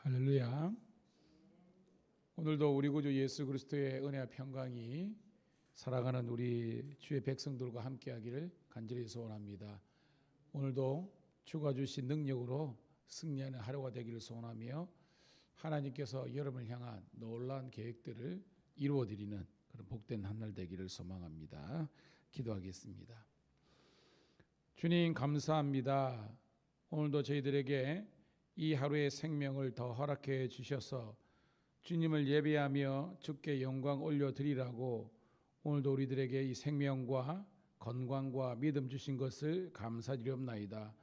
할렐루야. 오늘도 우리 구주 예수 그리스도의 은혜와 평강이 살아가는 우리 주의 백성들과 함께하기를 간절히 소원합니다. 오늘도 주가 주신 능력으로 승리하는 하루가 되기를 소원하며 하나님께서 여러분을 향한 놀라운 계획들을 이루어드리는 그런 복된 한 날 되기를 소망합니다. 기도하겠습니다. 주님 감사합니다. 오늘도 저희들에게 이 하루의 생명을 더 허락해 주셔서 주님을 예배하며 주께 영광 올려드리라고 오늘도 우리들에게 이 생명과 건강과 믿음 주신 것을 감사드리옵나이다.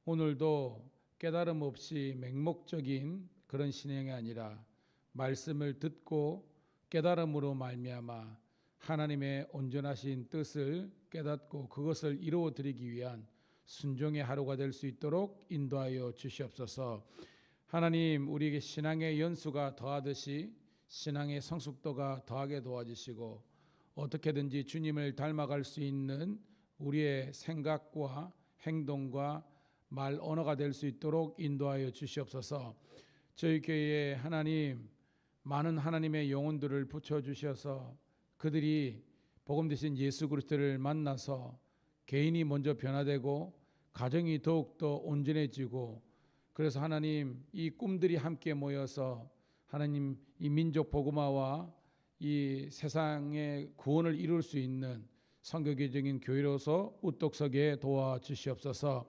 오늘도 깨달음 없이 맹목적인 그런 신앙이 아니라 말씀을 듣고 깨달음으로 말미암아 하나님의 온전하신 뜻을 깨닫고 그것을 이루어드리기 위한 순종의 하루가 될 수 있도록 인도하여 주시옵소서. 하나님, 우리에게 신앙의 연수가 더하듯이 신앙의 성숙도가 더하게 도와주시고 어떻게든지 주님을 닮아갈 수 있는 우리의 생각과 행동과 말 언어가 될 수 있도록 인도하여 주시옵소서. 저희 교회에 하나님 많은 하나님의 영혼들을 붙여주셔서 그들이 복음 되신 예수 그리스도를 만나서 개인이 먼저 변화되고 가정이 더욱더 온전해지고 그래서 하나님 이 꿈들이 함께 모여서 하나님 이 민족 복음화와 이 세상의 구원을 이룰 수 있는 선교계적인 교회로서 우뚝 서게 도와주시옵소서.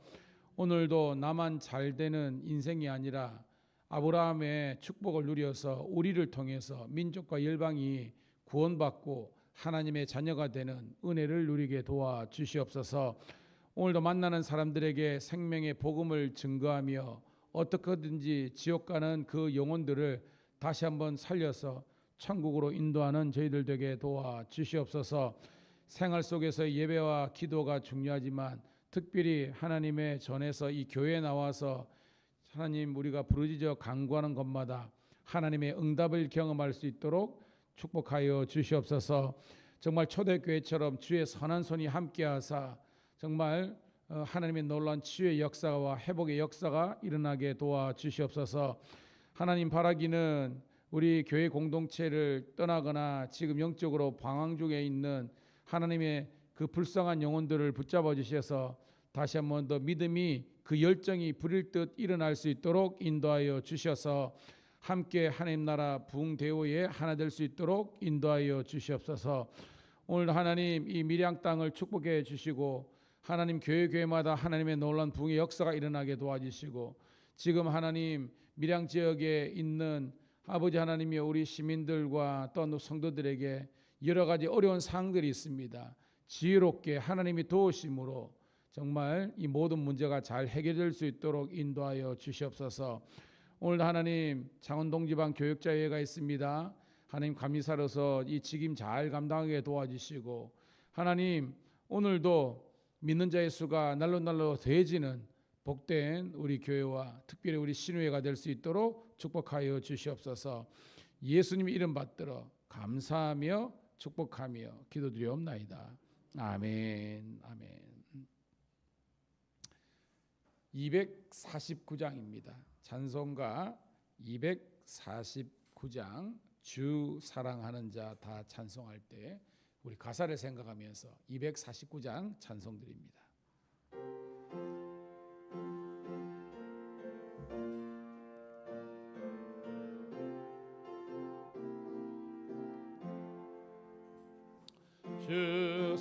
오늘도 나만 잘 되는 인생이 아니라 아브라함의 축복을 누려서 우리를 통해서 민족과 열방이 구원받고 하나님의 자녀가 되는 은혜를 누리게 도와주시옵소서. 오늘도 만나는 사람들에게 생명의 복음을 증거하며 어떻게든지 지옥 가는 그 영혼들을 다시 한번 살려서 천국으로 인도하는 저희들 되게 도와주시옵소서. 생활 속에서 예배와 기도가 중요하지만 특별히 하나님의 전에서 이 교회에 나와서 하나님 우리가 부르짖어 간구하는 것마다 하나님의 응답을 경험할 수 있도록 축복하여 주시옵소서. 정말 초대교회처럼 주의 선한 손이 함께하사 정말 하나님의 놀라운 치유의 역사와 회복의 역사가 일어나게 도와주시옵소서. 하나님 바라기는 우리 교회 공동체를 떠나거나 지금 영적으로 방황 중에 있는 하나님의 그 불쌍한 영혼들을 붙잡아 주셔서 다시 한번 더 믿음이 그 열정이 불일 듯 일어날 수 있도록 인도하여 주셔서 함께 하나님 나라 부흥대오에 하나 될 수 있도록 인도하여 주시옵소서. 오늘 하나님 이 밀양 땅을 축복해 주시고 하나님 교회마다 하나님의 놀라운 부흥의 역사가 일어나게 도와주시고 지금 하나님 밀양 지역에 있는 아버지 하나님이 우리 시민들과 또 성도들에게 여러 가지 어려운 사항들이 있습니다. 지혜롭게 하나님이 도우심으로 정말 이 모든 문제가 잘 해결될 수 있도록 인도하여 주시옵소서. 오늘 하나님 창원동지방 교육자회가 있습니다. 하나님 감리사로서 이 직임 잘 감당하게 도와주시고 하나님 오늘도 믿는 자의 수가 날로 더해지는 복된 우리 교회와 특별히 우리 신우회가 될 수 있도록 축복하여 주시옵소서. 예수님 이름 받들어 감사하며 축복하며 기도드리옵나이다. 아멘. 아멘. 249장입니다. 찬송가 249장 주 사랑하는 자 다 찬송할 때 우리 가사를 생각하면서 249장 찬송드립니다. 주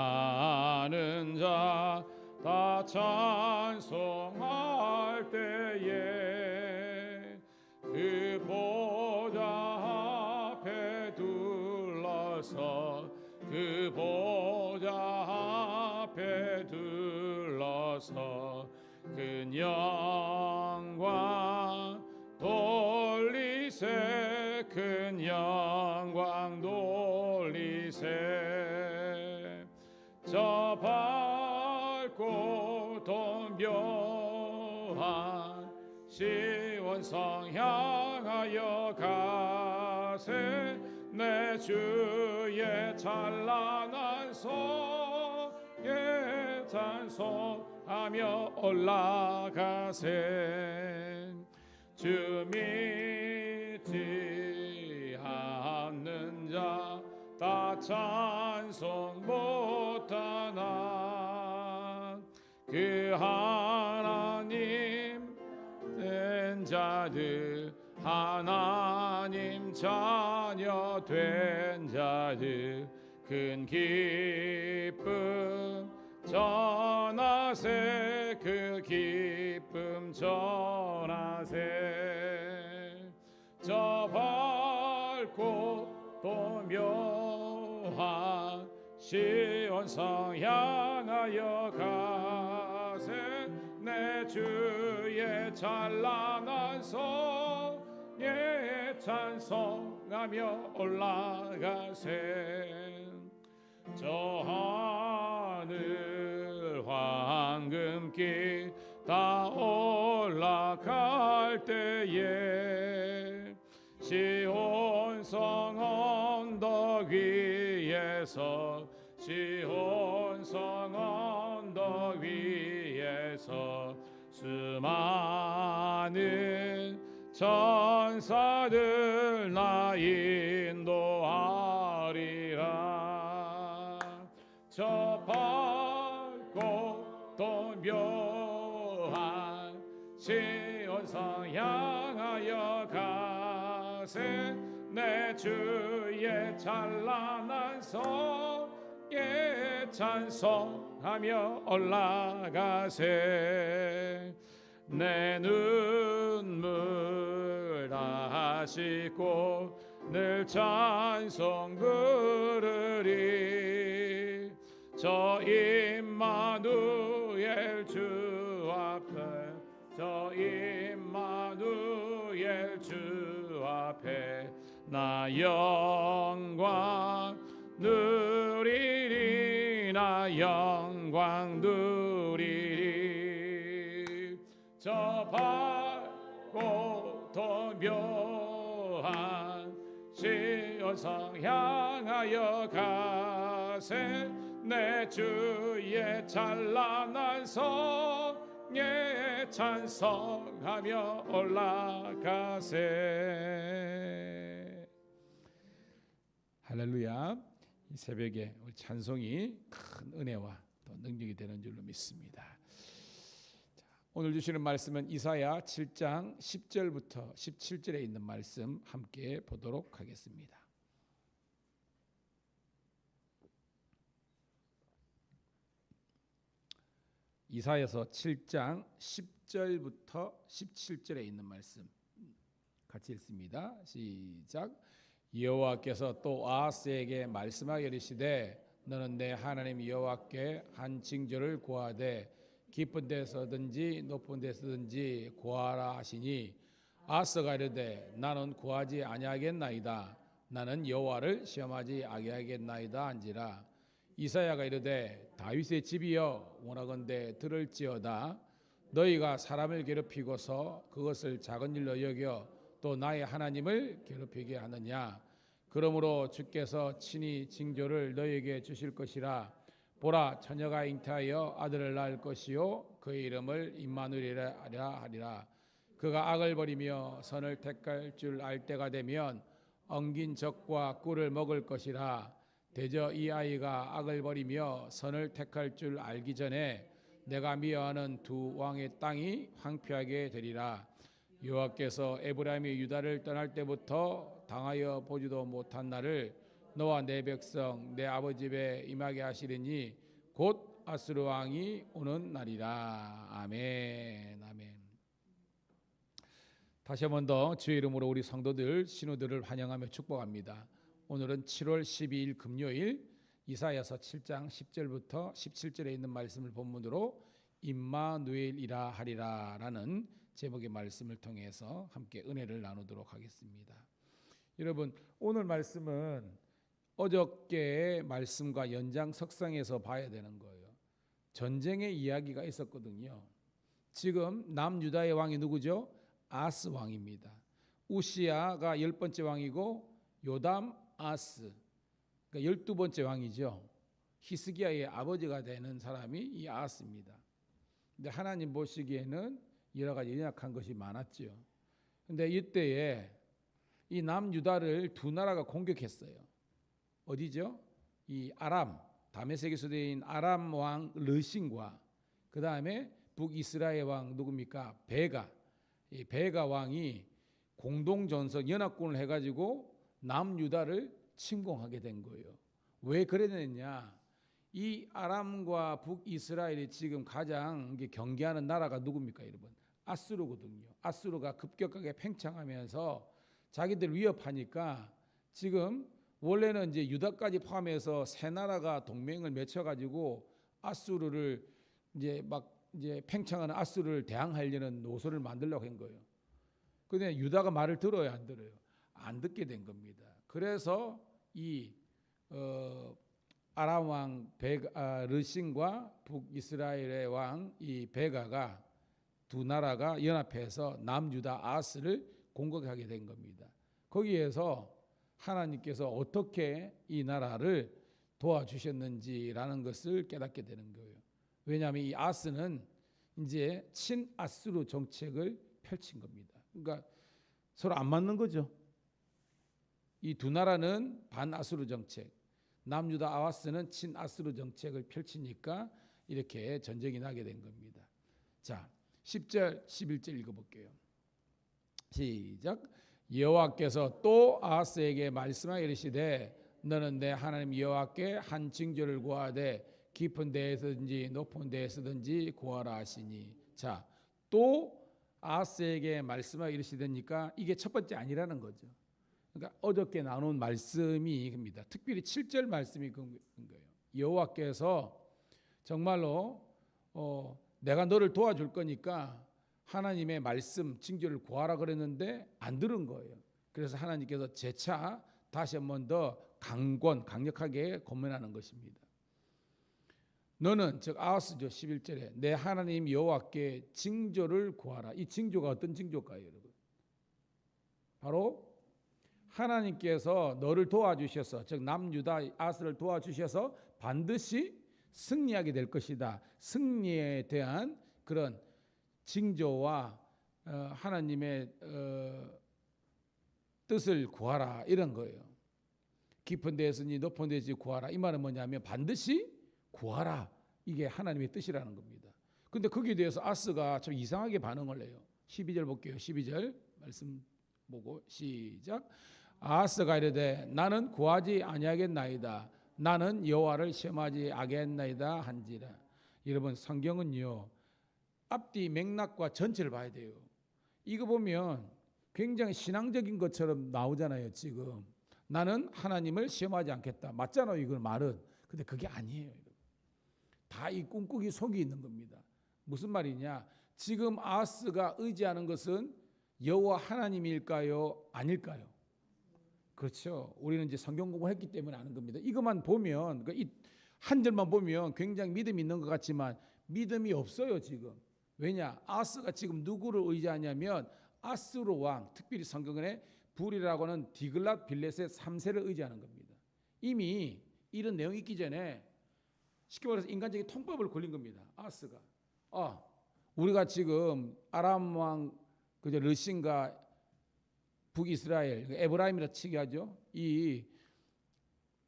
사랑하는 자 다 찬송할 때에 그 보좌 앞에 둘러서 그 보좌 앞에 둘러서 그 영광 돌리세 큰 영광 돌리세 저 밝고 동묘한 시온성 향하여 가세 내 주의 찬란한 성의 찬송 하며 올라가세. 주 믿지 않는 자 다 찬송 못하나. 그 하나님 된 자들, 하나님 자녀 된 자들, 큰 기쁨 전하세. 그 기쁨 전하세. 저 밝고 또 묘한 시온성 향하여 가세. 내 주의 찬란한 성에 찬송하며 올라가세. 저 하늘 황금길 다 올라갈 때에 시온성 언덕 위에서, 시온성 언덕 위에서 수많은 천사들 나 인도하리라. 저 밝고 또 묘한 시온성 향하여 가세. 내 주의 찬란한 성에 찬송하며 올라가세. 내 눈물 다 씻고 늘 찬송 부르리. 저 임마누엘 주 앞에, 저 임마누엘 주 앞에 나 영광 누리리. 나 영광 누리리. 저 밝고 더 묘한 시온성 향하여 가세. 내 주의 찬란한 성에 찬송하며 올라가세. 할렐루야. 이 새벽에 우리 찬송이 큰 은혜와 또 능력이 되는 줄로 믿습니다. 오늘 주시는 말씀은 이사야 7장 10절부터 17절에 있는 말씀 함께 보도록 하겠습니다. 이사야서 7장 10절부터 17절에 있는 말씀 같이 읽습니다. 시작. 여호와께서 또 아하스에게 말씀하여 이르시되 너는 내 하나님 여호와께 한 징조를 구하되 깊은 데서든지 높은 데서든지 구하라 하시니 아하스가 이르되 나는 구하지 아니하겠나이다. 나는 여호와를 시험하지 아니하겠나이다 한지라. 이사야가 이르되 다윗의 집이여 원하건대 들을지어다. 너희가 사람을 괴롭히고서 그것을 작은 일로 여겨 또 나의 하나님을 괴롭히게 하느냐. 그러므로 주께서 친히 징조를 너희에게 주실 것이라. 보라, 처녀가 잉태하여 아들을 낳을 것이요 그의 이름을 임마누엘이라 하리라. 그가 악을 버리며 선을 택할 줄 알 때가 되면 엉긴 적과 꿀을 먹을 것이라. 대저 이 아이가 악을 버리며 선을 택할 줄 알기 전에 내가 미워하는 두 왕의 땅이 황폐하게 되리라. 여호와께서 에브라임이 유다를 떠날 때부터 당하여 보지도 못한 날을 너와 내 백성 내 아버지 집에 임하게 하시리니 곧 아수르 왕이 오는 날이라. 아멘. 아멘. 다시 한 번 더 주의 이름으로 우리 성도들 신우들을 환영하며 축복합니다. 오늘은 7월 12일 금요일 이사야서 7장 10절부터 17절에 있는 말씀을 본문으로 임마누엘이라 하리라라는 제목의 말씀을 통해서 함께 은혜를 나누도록 하겠습니다. 여러분, 오늘 말씀은 어저께의 말씀과 연장석상에서 봐야 되는 거예요. 전쟁의 이야기가 있었거든요. 지금 남유다의 왕이 누구죠? 아스 왕입니다. 우시야가 10번째 왕이고 요담, 아스, 그러니까 12번째 왕이죠. 히스기야의 아버지가 되는 사람이 이 아스입니다. 근데 하나님 보시기에는 여러 가지 연약한 것이 많았죠. 근데 이때에 이 남유다를 두 나라가 공격했어요. 어디죠? 이 아람, 다메섹에 소대인 아람 왕 르신과 그 다음에 북이스라엘 왕 누굽니까? 베가. 이 베가 왕이 공동 전선 연합군을 해가지고 남유다를 침공하게 된 거예요. 왜 그랬느냐? 이 아람과 북이스라엘이 지금 가장 경계하는 나라가 누굽니까, 여러분? 아수르거든요. 아수르가 급격하게 팽창하면서 자기들 위협하니까 지금 원래는 이제 유다까지 포함해서 세 나라가 동맹을 맺혀가지고 아수르를 이제 팽창하는 아수르를 대항하려는 노선을 만들려고 한 거예요. 근데 유다가 말을 들어요, 안 들어요? 안 듣게 된 겁니다. 그래서 이 아람 왕 르신과 북이스라엘의 왕 이 베가가 두 나라가 연합해서 남유다 아스를 공격하게 된 겁니다. 거기에서 하나님께서 어떻게 이 나라를 도와주셨는지라는 것을 깨닫게 되는 거예요. 왜냐하면 이 아스는 이제 친아수르 정책을 펼친 겁니다. 그러니까 서로 안 맞는 거죠. 이 두 나라는 반아수르 정책, 남유다 아하스는 친아수르 정책을 펼치니까 이렇게 전쟁이 나게 된 겁니다. 자, 10절 11절 읽어볼게요. 시작. 여호와께서 또 아하스에게 말씀하여 이르시되 너는 내 하나님 여호와께 한 징조를 구하되 깊은 데에서든지 높은 데에서든지 구하라 하시니. 자, 또 아하스에게 말씀하여 이르시되니까 이게 첫 번째 아니라는 거죠. 그러니까 어저께 나눈 말씀이 겁니다. 특별히 7절 말씀이 그런 거예요. 여호와께서 정말로 내가 너를 도와줄 거니까 하나님의 말씀 징조를 구하라 그랬는데 안 들은 거예요. 그래서 하나님께서 재차 다시 한 번 더 강력하게 권면하는 것입니다. 너는 즉 아하스죠. 11절에 내 하나님 여호와께 징조를 구하라. 이 징조가 어떤 징조일까요, 여러분? 바로 하나님께서 너를 도와주셔서, 즉 남유다 아하스를 도와주셔서 반드시 승리하게 될 것이다. 승리에 대한 그런 징조와 하나님의 뜻을 구하라 이런 거예요. 깊은 데서니 높은 데서 구하라. 이 말은 뭐냐면 반드시 구하라. 이게 하나님의 뜻이라는 겁니다. 근데 거기에 대해서 아스가 좀 이상하게 반응을 해요. 12절 볼게요. 12절 말씀 보고 시작. 아하스가 이르되 나는 구하지 아니하겠나이다. 나는 여호와를 시험하지 아겠나이다 한지라. 여러분 성경은요 앞뒤 맥락과 전체를 봐야 돼요. 이거 보면 굉장히 신앙적인 것처럼 나오잖아요. 지금 나는 하나님을 시험하지 않겠다. 맞잖아요. 이걸 말은. 근데 그게 아니에요. 다 이 꿍꿍이 속이 있는 겁니다. 무슨 말이냐? 지금 아하스가 의지하는 것은 여호와 하나님일까요? 아닐까요? 그렇죠. 우리는 이제 성경 공부했기 때문에 아는 겁니다. 이것만 보면 이 한 절만 보면 굉장히 믿음이 있는 것 같지만 믿음이 없어요 지금. 왜냐? 아하스가 지금 누구를 의지하냐면 아수르 왕, 특별히 성경에 불이라고 하는 디글랏 빌렛의 3세를 의지하는 겁니다. 이미 이런 내용이 있기 전에 쉽게 말해서 인간적인 통법을 걸린 겁니다. 아하스가 우리가 지금 아람 왕 그저 르신과 북이스라엘 에브라임이라 치게 하죠. 이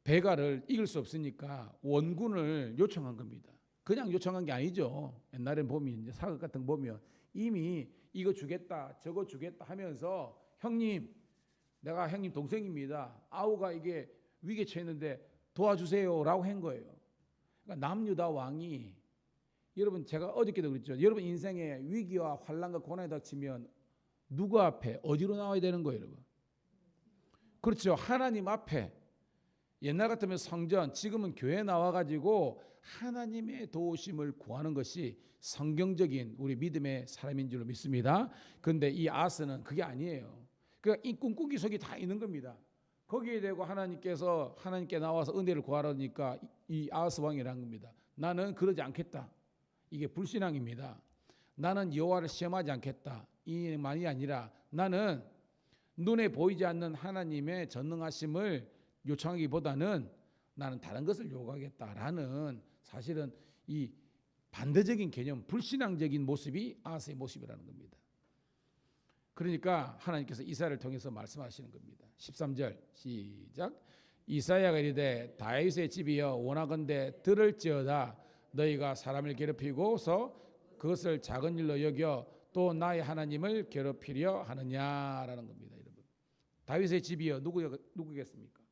베가를 이길 수 없으니까 원군을 요청한 겁니다. 그냥 요청한 게 아니죠. 옛날엔 보면 이제 사극 같은 거 보면 이미 이거 주겠다 저거 주겠다 하면서 형님 내가 형님 동생입니다. 아우가 이게 위기에 처했는데 도와주세요라고 한 거예요. 그러니까 남유다 왕이 여러분 제가 어저께도 그랬죠. 여러분 인생에 위기와 환난과 고난이 닥치면 누구 앞에 어디로 나와야 되는 거예요, 여러분? 그렇죠. 하나님 앞에. 옛날 같으면 성전, 지금은 교회 나와가지고 하나님의 도우심을 구하는 것이 성경적인 우리 믿음의 사람인 줄로 믿습니다. 그런데 이 아하스는 그게 아니에요. 그러니까 이 꿍꿍이 속이 다 있는 겁니다. 거기에 대고 하나님께서 하나님께 나와서 은혜를 구하라니까 이 아하스 왕이라는 겁니다. 나는 그러지 않겠다. 이게 불신앙입니다. 나는 여호와를 시험하지 않겠다. 이 말이 아니라 나는 눈에 보이지 않는 하나님의 전능하심을 요청하기보다는 나는 다른 것을 요구하겠다라는 사실은 이 반대적인 개념, 불신앙적인 모습이 아하스의 모습이라는 겁니다. 그러니까 하나님께서 이사야를 통해서 말씀하시는 겁니다. 13절 시작. 이사야가 이르되 다윗의 집이여 원하건대 들을지어다. 너희가 사람을 괴롭히고서 그것을 작은 일로 여겨 또 나의 하나님을 괴롭히려 하느냐라는 겁니다. 여러분, 다윗의 집이여 누구겠습니까?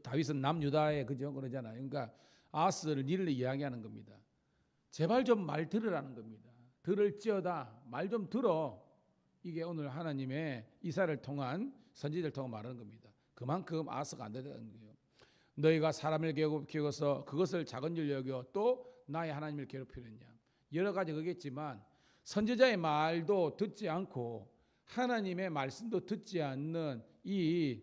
다윗은 남유다의 그죠 그러잖아요. 그러니까 아하스를 니를 이야기하는 겁니다. 제발 좀 말 들으라는 겁니다. 들을지어다, 말 좀 들어. 이게 오늘 하나님의 이사를 통한 선지자를 통한 말하는 겁니다. 그만큼 아하스가 안 된다는 거예요. 너희가 사람을 괴롭히고서 그것을 작은 일 여겨 또 나의 하나님을 괴롭히느냐. 여러 가지 그겠지만 선지자의 말도 듣지 않고 하나님의 말씀도 듣지 않는 이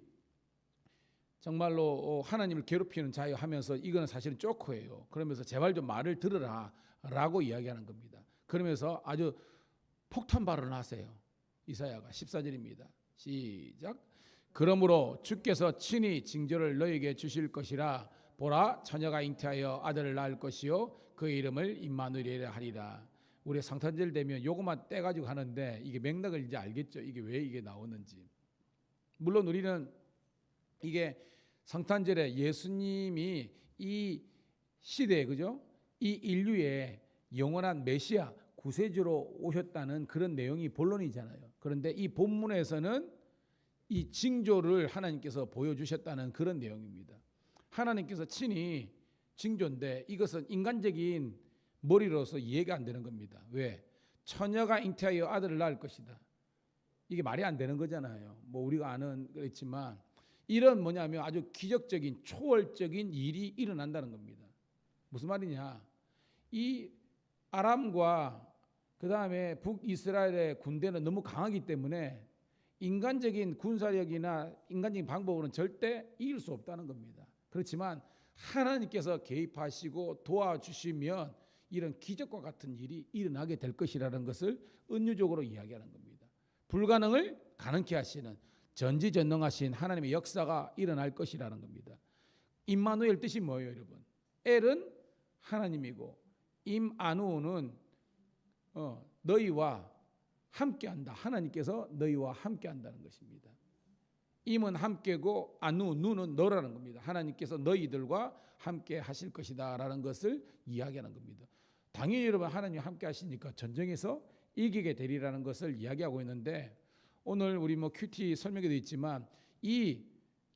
정말로 하나님을 괴롭히는 자유 하면서 이거는 사실은 쪼코예요. 그러면서 제발 좀 말을 들으라 라고 이야기하는 겁니다. 그러면서 아주 폭탄 발언을 하세요. 이사야가 14절입니다. 시작. 그러므로 주께서 친히 징조를 너에게 주실 것이라. 보라, 처녀가 잉태하여 아들을 낳을 것이요 그의 이름을 임마누엘이라 하리라. 우리 성탄절 되면 요것만 떼가지고 하는데 이게 맥락을 이제 알겠죠. 이게 왜 이게 나오는지. 물론 우리는 이게 성탄절에 예수님이 이 시대에 그죠? 이 인류의 영원한 메시아 구세주로 오셨다는 그런 내용이 본론이잖아요. 그런데 이 본문에서는 이 징조를 하나님께서 보여주셨다는 그런 내용입니다. 하나님께서 친히 징조인데 이것은 인간적인 머리로서 이해가 안 되는 겁니다. 왜? 처녀가 잉태하여 아들을 낳을 것이다. 이게 말이 안 되는 거잖아요. 뭐 우리가 아는 그렇지만 이런 뭐냐면 아주 기적적인 초월적인 일이 일어난다는 겁니다. 무슨 말이냐? 이 아람과 그 다음에 북이스라엘의 군대는 너무 강하기 때문에 인간적인 군사력이나 인간적인 방법으로는 절대 이길 수 없다는 겁니다. 그렇지만 하나님께서 개입하시고 도와주시면 이런 기적과 같은 일이 일어나게 될 것이라는 것을 은유적으로 이야기하는 겁니다. 불가능을 가능케 하시는 전지전능하신 하나님의 역사가 일어날 것이라는 겁니다. 임마누엘 뜻이 뭐예요, 여러분? 엘은 하나님이고 임아누는 너희와 함께한다. 하나님께서 너희와 함께한다는 것입니다. 임은 함께고 누는 너라는 겁니다. 하나님께서 너희들과 함께 하실 것이다라는 것을 이야기하는 겁니다. 당연히 여러분 하나님이 함께 하시니까 전쟁에서 이기게 되리라는 것을 이야기하고 있는데 오늘 우리 뭐 큐티 설명에도 있지만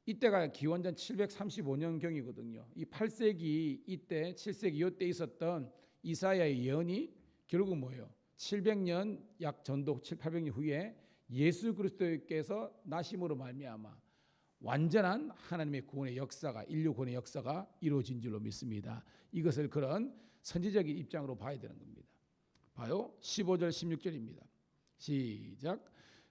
이때가 기원전 735년경이거든요. 이 8세기 이때 7세기 이때 있었던 이사야의 예언이 결국 뭐예요? 700년 약 전도 700~800년 후에 예수 그리스도께서 나심으로 말미암아 완전한 하나님의 구원의 역사가 인류 구원의 역사가 이루어진 줄로 믿습니다. 이것을 그런 선지적인 입장으로 봐야 되는 겁니다. 봐요. 15절 16절입니다. 시작.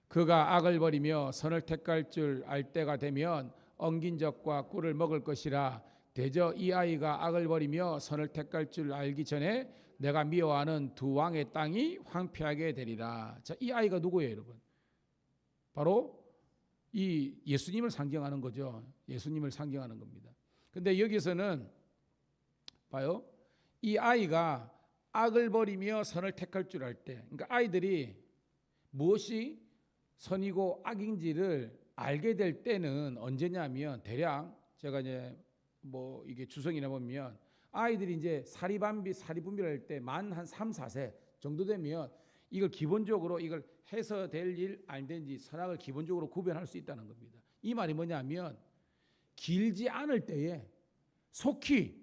그가 악을 버리며 선을 택할 줄 알 때가 되면 엉긴 젖과 꿀을 먹을 것이라. 대저 이 아이가 악을 버리며 선을 택할 줄 알기 전에 내가 미워하는 두 왕의 땅이 황폐하게 되리라. 자, 이 아이가 누구예요, 여러분? 바로 이 예수님을 상징하는 거죠. 예수님을 상징하는 겁니다. 근데 여기서는 봐요. 이 아이가 악을 버리며 선을 택할 줄 알 때, 그러니까 아이들이 무엇이 선이고 악인지를 알게 될 때는 언제냐면 대략 제가 이제 뭐 이게 주성이나 보면 아이들이 이제 사리분별할 때 만 한 3, 4세 정도 되면 이걸 기본적으로 이걸 해서 될 일 안 되는지 선악을 기본적으로 구별할 수 있다는 겁니다. 이 말이 뭐냐면 길지 않을 때에 속히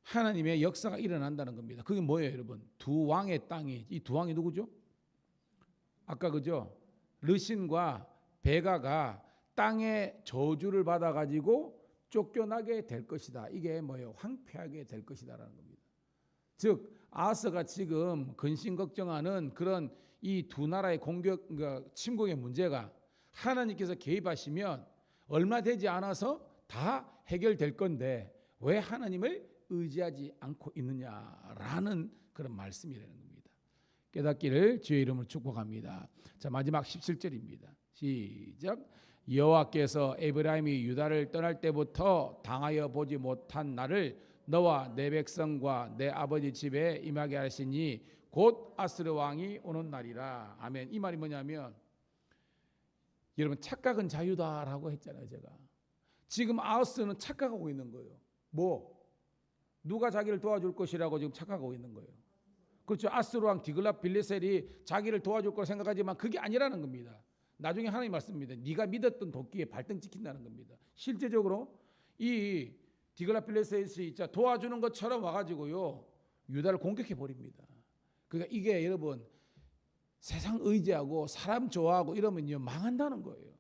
하나님의 역사가 일어난다는 겁니다. 그게 뭐예요, 여러분? 두 왕의 땅이, 이 두 왕이 누구죠? 아까 그죠? 르신과 베가가 땅의 저주를 받아가지고 쫓겨나게 될 것이다. 이게 뭐예요? 황폐하게 될 것이다라는 겁니다. 즉 아하스가 지금 근심 걱정하는 그런 이 두 나라의 공격, 그러니까 침공의 문제가 하나님께서 개입하시면 얼마 되지 않아서 다 해결될 건데 왜 하나님을 의지하지 않고 있느냐라는 그런 말씀이 되는 겁니다. 깨닫기를 주의 이름으로 축복합니다. 자, 마지막 17절입니다. 시작. 여호와께서 에브라임이 유다를 떠날 때부터 당하여 보지 못한 나를 너와 내 백성과 내 아버지 집에 임하게 하시니 곧 아스르 왕이 오는 날이라. 아멘. 이 말이 뭐냐면 여러분 착각은 자유다라고 했잖아요. 제가 지금 아하스는 착각하고 있는 거예요. 누가 자기를 도와줄 것이라고 지금 착각하고 있는 거예요. 그렇죠. 아스르 왕 디글랏빌레셀이 자기를 도와줄 걸 생각하지만 그게 아니라는 겁니다. 나중에 하나님 말씀입니다. 네가 믿었던 도끼에 발등 찍힌다는 겁니다. 실제적으로 이 디글랏빌레셀이 도와주는 것처럼 와가지고요 유다를 공격해 버립니다. 그러니까 이게 여러분 세상 의지하고 사람 좋아하고 이러면요 망한다는 거예요.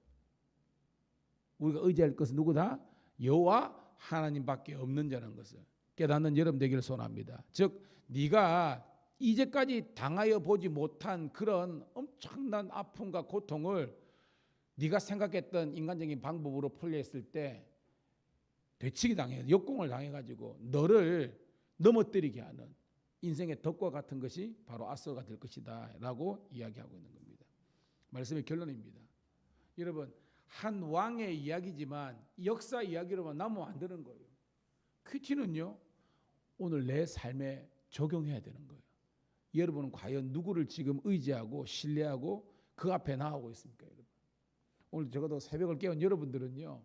우리가 의지할 것은 누구다? 여호와 하나님밖에 없는 자라는 것을 깨닫는 여러분 되기를 소원합니다. 즉 네가 이제까지 당하여 보지 못한 그런 엄청난 아픔과 고통을 네가 생각했던 인간적인 방법으로 풀려있을 때 되치기 당해 역공을 당해가지고 너를 넘어뜨리게 하는 인생의 덕과 같은 것이 바로 아스가 될 것이다 라고 이야기하고 있는 겁니다. 말씀의 결론입니다. 여러분 한 왕의 이야기지만 역사 이야기로만 남으면 안 되는 거예요. 큐티는요 오늘 내 삶에 적용해야 되는 거예요. 여러분은 과연 누구를 지금 의지하고 신뢰하고 그 앞에 나아가고 있습니까? 여러분? 오늘 적어도 새벽을 깨운 여러분들은요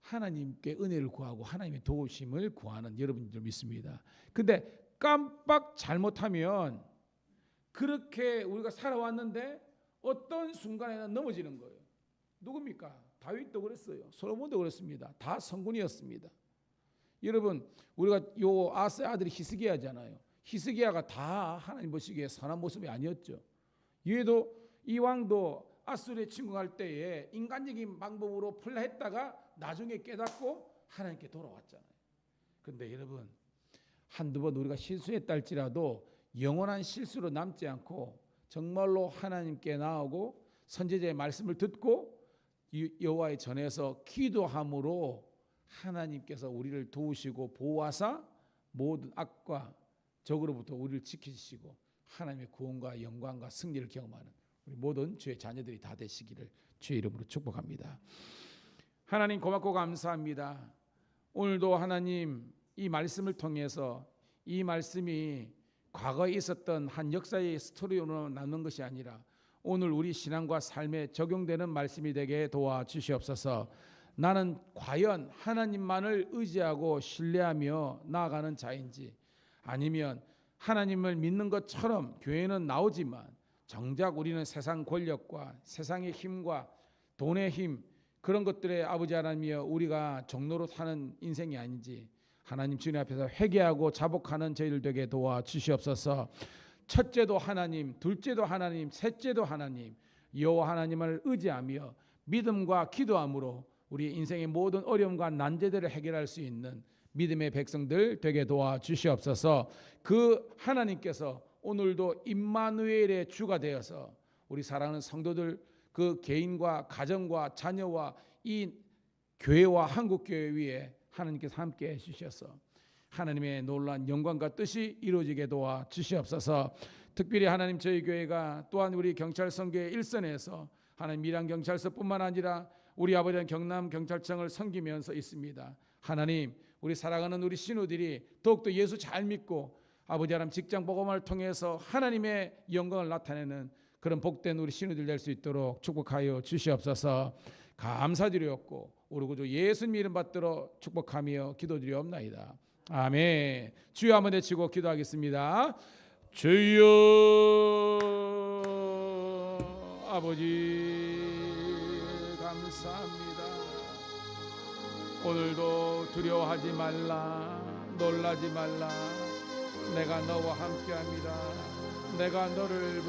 하나님께 은혜를 구하고 하나님의 도우심을 구하는 여러분인 줄 믿습니다. 근데 깜빡 잘못하면 그렇게 우리가 살아왔는데 어떤 순간에는 넘어지는 거예요. 누굽니까? 다윗도 그랬어요. 솔로몬도 그랬습니다. 다 성군이었습니다. 여러분 우리가 요 아스의 아들이 히스기야잖아요. 히스기야가 다 하나님 보시기에 선한 모습이 아니었죠. 얘도 이 왕도 아수르에 침공할 때에 인간적인 방법으로 풀려 했다가 나중에 깨닫고 하나님께 돌아왔잖아요. 그런데 여러분 한두 번 우리가 실수했다 할지라도 영원한 실수로 남지 않고 정말로 하나님께 나아오고 선지자의 말씀을 듣고 여호와의 전에서 기도함으로 하나님께서 우리를 도우시고 보호하사 모든 악과 적으로부터 우리를 지키시고 하나님의 구원과 영광과 승리를 경험하는 우리 모든 주의 자녀들이 다 되시기를 주의 이름으로 축복합니다. 하나님 고맙고 감사합니다. 오늘도 하나님 이 말씀을 통해서 이 말씀이 과거에 있었던 한 역사의 스토리로 남는 것이 아니라 오늘 우리 신앙과 삶에 적용되는 말씀이 되게 도와주시옵소서. 나는 과연 하나님만을 의지하고 신뢰하며 나아가는 자인지 아니면 하나님을 믿는 것처럼 교회는 나오지만 정작 우리는 세상 권력과 세상의 힘과 돈의 힘 그런 것들에 아버지 하나님이여 우리가 종로로 사는 인생이 아닌지 하나님 주님 앞에서 회개하고 자복하는 저희들 되게 도와주시옵소서. 첫째도 하나님, 둘째도 하나님, 셋째도 하나님 여호와 하나님을 의지하며 믿음과 기도함으로 우리 인생의 모든 어려움과 난제들을 해결할 수 있는 믿음의 백성들 되게 도와주시옵소서. 그 하나님께서 오늘도 임마누엘의 주가 되어서 우리 사랑하는 성도들 그 개인과 가정과 자녀와 이 교회와 한국교회 위에 하나님께서 함께 해주셔서 하나님의 놀라운 영광과 뜻이 이루어지게 도와주시옵소서. 특별히 하나님 저희 교회가 또한 우리 경찰선교회 일선에서 하나님 밀양경찰서뿐만 아니라 우리 아버지는 경남경찰청을 섬기면서 있습니다. 하나님 우리 사랑하는 우리 신우들이 더욱더 예수 잘 믿고 아버지 하나님 직장 복음을 통해서 하나님의 영광을 나타내는 그런 복된 우리 신우들 될 수 있도록 축복하여 주시옵소서. 감사드리옵고 우리 구주 예수님 이름 받들어 축복하며 기도드리옵나이다. 아멘. 주여 한번 외치고 기도하겠습니다. 주여 아버지 감사합니다. 오늘도 두려워하지 말라 놀라지 말라 내가 너와 함께합니다. 내가 너를